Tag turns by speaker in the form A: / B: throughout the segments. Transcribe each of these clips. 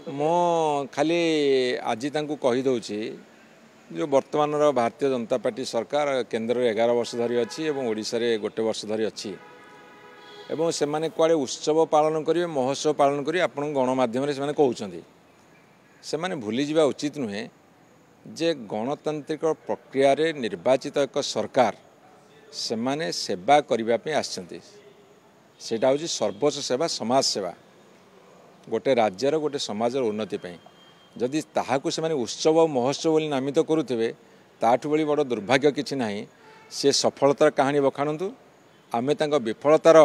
A: मो खाली आज कही दूची जो वर्तमान भारतीय जनता पार्टी सरकार केंद्र 11 वर्ष धरी अच्छी और ओडिशा रे गोटे वर्ष धरी अच्छी एवं से माने कुआडे उत्सव पालन करेंगे महोत्सव पालन करेंगे आपण गणमाध्यम से कहते से माने भूली जावा उचित नुहे जे गणतांत्रिक प्रक्रिया रे निर्वाचित एक सरकार से माने सेवा करने आसछन्ति सेटा होची सर्वोच्च सेवा समाज सेवा गोटे राज्यर गोटे समाजर उन्नति ପାଇଁ जदि ताहाकु से माने उत्सव महोत्सव बोली नामित करुथिबे ताठु बड़ी बड़ दुर्भाग्य किछि नाही से सफलतार कहानी बखाणन्तु आमे तांक विफलतार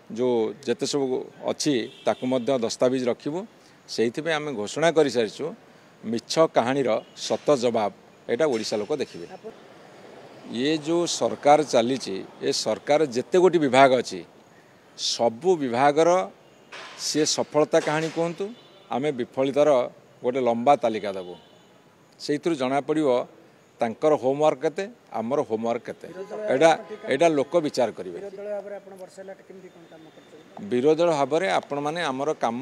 A: जो जेते सब अछि ताकु मध्य दस्तावेज रखिबु सेहिथिबे आमे घोषणा करि सारिछु मिछ कहानीर सत जवाब एटा ओडिशा लोक देखिबे। ये जो सरकार चली ये सरकार जेते गोटी विभाग अच्छी सबु विभागर सी सफलता कहानी कहतु आम विफलतार गोटे लंबा तालिका देवु से जना पड़ो तांकर होमवर्क केते आमर होमवर्क केते एटा लोक विचार करेंगे। विरोधी भाव में आपण मैंने आमर काम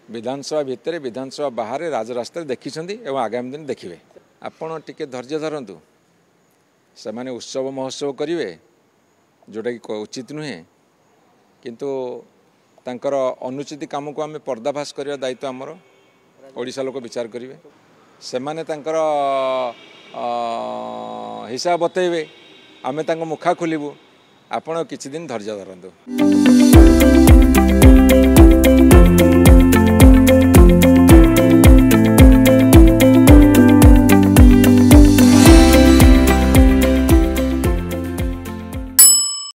A: विधानसभा भितर विधानसभा बाहर राजरास्ता देखी आगामी दिन देखिए आपण टिके धैर्य धरतु से माने उत्सव महोत्सव करेंगे जोटा कि उचित नुहे किंतु तांकर अनुचित काम को आम पर्दाफाश करने दायित्व आमर ओडिशा लोक विचार करेंगे से माने तांकर हिसाब बतेबे आमे तांको मुखा खोलिबु आपण किछि दिन धैर्य धरतु।